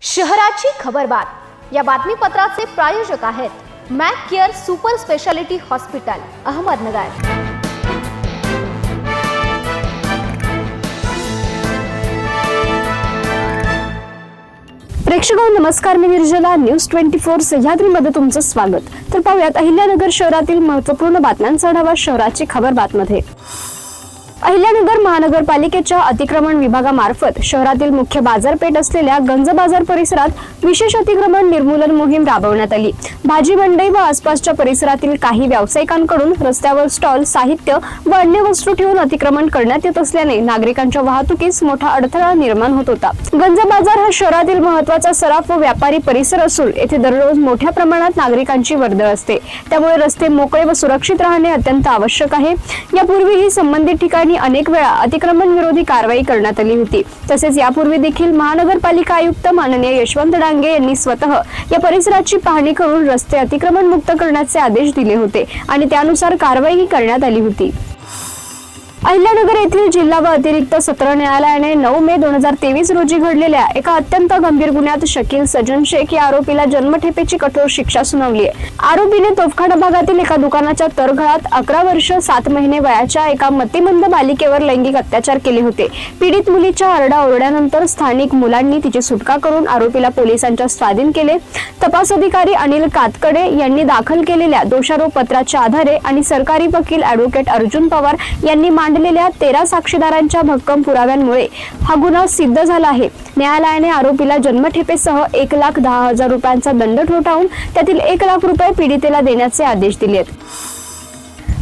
शहराची खबरबात या बातमीपत्राचे प्रायोजक आहेत mac care super speciality hospital Ahmednagar. प्रेक्षकांनो नमस्कार, मी निर्जला न्यूज 24 सह्याद्रीमध्ये तुमचं स्वागत। तर पाहूयात अहिल्यानगर शहरातील महत्त्वपूर्ण बातम्यांचा आढावा शहराची खबरबातमध्ये। अहिल्यानगर महानगरपालिकेच्या अतिक्रमण विभागामार्फत शहरातील मुख्य बाजारपेठ असलेल्या गंज बाजार परिसरात विशेष अतिक्रमण निर्मूलन मोहीम राबवण्यात आली। भाजी मंडई व आसपासच्या परिसरातील काही व्यावसायिकांकडून रस्त्यावर स्टॉल, साहित्य व अन्य वस्तू ठेवून अतिक्रमण करण्यात येत असल्याने नागरिकांच्या वाहतुकीस मोठा अडथळा निर्माण होत होता। गंज बाजार हा शहरातील महत्त्वाचा सराफ व व्यापारी परिसर असून येथे दररोज मोठ्या प्रमाणात नागरिकांची वर्दळ असते, त्यामुळे रस्ते मोकळे व सुरक्षित राहणे अत्यंत आवश्यक आहे। यापूर्वीही संबंधित ठिकाणी अनेक वेळा अतिक्रमण विरोधी कारवाई करण्यात आली होती। तसेच यापूर्वी देखील महानगरपालिका आयुक्त माननीय यशवंत डांगे यांनी स्वतः या परिसराची पाहणी करून रस्ते अतिक्रमण मुक्त करण्याचे आदेश दिले होते आणि त्यानुसार कारवाई करण्यात आली होती। अहिल्यानगर येथील जिल्हा व अतिरिक्त सत्र न्यायालयाने 9 मे 2023 रोजी घडलेल्या एका अत्यंत गंभीर गुन्ह्यात शकील सजन शेख या आरोपीला जन्मठेपेची कठोर शिक्षा सुनावली आहे। आरोपीने तोफखाना भागातील एका दुकानाच्या तळघरात 11 वर्ष 7 महिने वयाच्या एका मतिमंद बालिकेवर लैंगिक अत्याचार केले होते। पीडित मुलीच्या आरडाओरड्यानंतर स्थानिक मुलांनी तिची सुटका करून आरोपीला पोलिसांच्या स्वाधीन केले। तपास अधिकारी अनिल कातकडे यांनी दाखल केलेल्या दोषारोप पत्राच्या आधारे आणि सरकारी वकील ॲडव्होकेट अर्जुन पवार यांनी मांडलेल्या 13 साक्षीदारांच्या भक्कम पुराव्यांमुळे हा गुन्हा सिद्ध झाला आहे। न्यायालयाने आरोपीला जन्मठेपेसह 1,10,000 रुपयांचा दंड ठोठावून त्यातील 1 लाख रुपये पीडितेला देण्याचे आदेश दिले आहेत।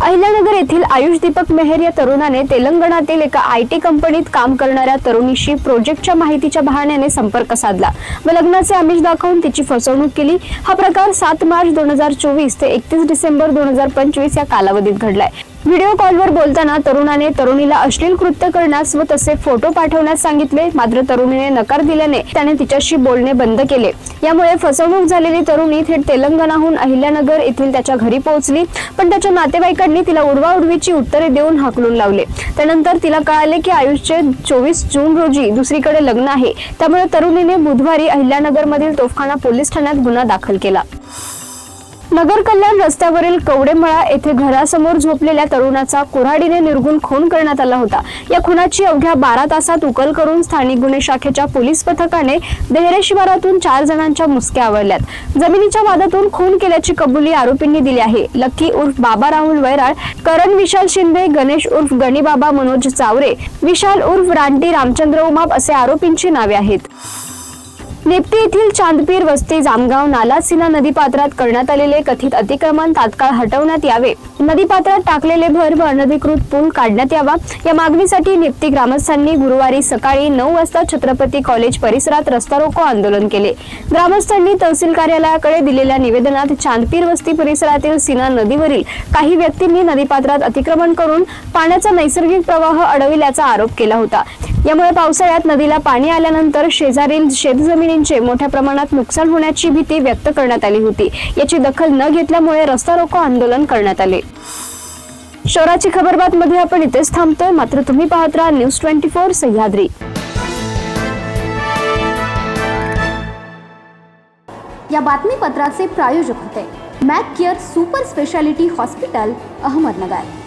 अहिल्यानगर येथील आयुष दीपक मेहर या तरुणाने तेलंगणातील एका IT कंपनीत काम करणाऱ्या तरुणीशी प्रोजेक्टच्या माहितीच्या बहाण्याने संपर्क साधला व लग्नाचे आमिष दाखवून तिची फसवणूक केली। हा प्रकार 7 मार्च 2024 ते 31 डिसेंबर 2025 या कालावधीत घडलाय। व्हिडिओ कॉलवर बोलताना तरुणाने तरुणीला अश्लील कृत्य करण्यास व तसे फोटो पाठवण्यास सांगितले, मात्र तरुणीने नकार दिल्याने त्याने तिच्याशी बोलणे बंद केले। यामुळे फसवणूक झालेली तरुणी थेट तेलंगणाहून अहिल्यानगर येथील त्याच्या घरी पोहोचली, पण त्याच्या नातेवाईकांनी तिला उडवाउडवीची उत्तरे देऊन हाकलून लावले। त्यानंतर तिला कळाले की आयुषचे 24 जून रोजी दुसरीकडे लग्न आहे, त्यामुळे तरुणीने बुधवारी अहिल्यानगरमधील तोफखाना पोलीस ठाण्यात गुन्हा दाखल केला। नगर कल्याण रस्त्यावरील कवडेमळा येथे घरासमोर झोपलेल्या तरुणाचा कुऱ्हाडीने निर्घुण खून करण्यात आला होता। या खुनाची अवघ्या 12 तासात उकल करून स्थानिक गुन्हे शाखेच्या पोलीस पथकाने देहरे शिवारातून 4 जणांच्या मुसक्या आवळल्यात। जमिनीच्या वादातून खून केल्याची कबुली आरोपींनी दिली आहे। लक्की उर्फ बाबा राहुल वैराळ, करण विशाल शिंदे, गणेश उर्फ गणीबाबा मनोज चावरे, विशाल उर्फ रानटी रामचंद्र उमाप असे आरोपींची नावे आहेत। नेप्टी येथील चांदपीर वस्ती जामगाव नाला सीना नदीपात्रात करण्यात आलेले कथित अतिक्रमण तात्काळ हटवण्यात यावे, नदीपात्रात टाकलेले भर व अनधिकृत पूल काढण्यात यावा या मागणीसाठी नेप्टी ग्रामस्थांनी गुरुवारी सकाळी 9 वाजता छत्रपती कॉलेज परिसरात रस्ता रोको आंदोलन केले। ग्रामस्थांनी तहसील कार्यालयाकडे दिलेल्या निवेदनात चांदपीर वस्ती परिसरातील सीना नदीवरील काही व्यक्तींनी नदीपात्रात अतिक्रमण करून पाण्याचा नैसर्गिक प्रवाह अडविल्याचा आरोप केला होता। यामुळे पावसाळ्यात नदीला पाणी आल्यानंतर शेजारील शेतजमिनींचे मोठ्या प्रमाणात नुकसान होण्याची भीती व्यक्त करण्यात आली होती। याची दखल न घेतल्यामुळे रस्ता रोको आंदोलन करण्यात आले। शहराची खबरबात मध्ये आपण इथेच थांबतोय, मात्र तुम्ही पाहत राहा न्यूज 24 सह्याद्री। या बातमीपत्राचे प्रायोजक होते Mac care super speciality hospital Ahmednagar.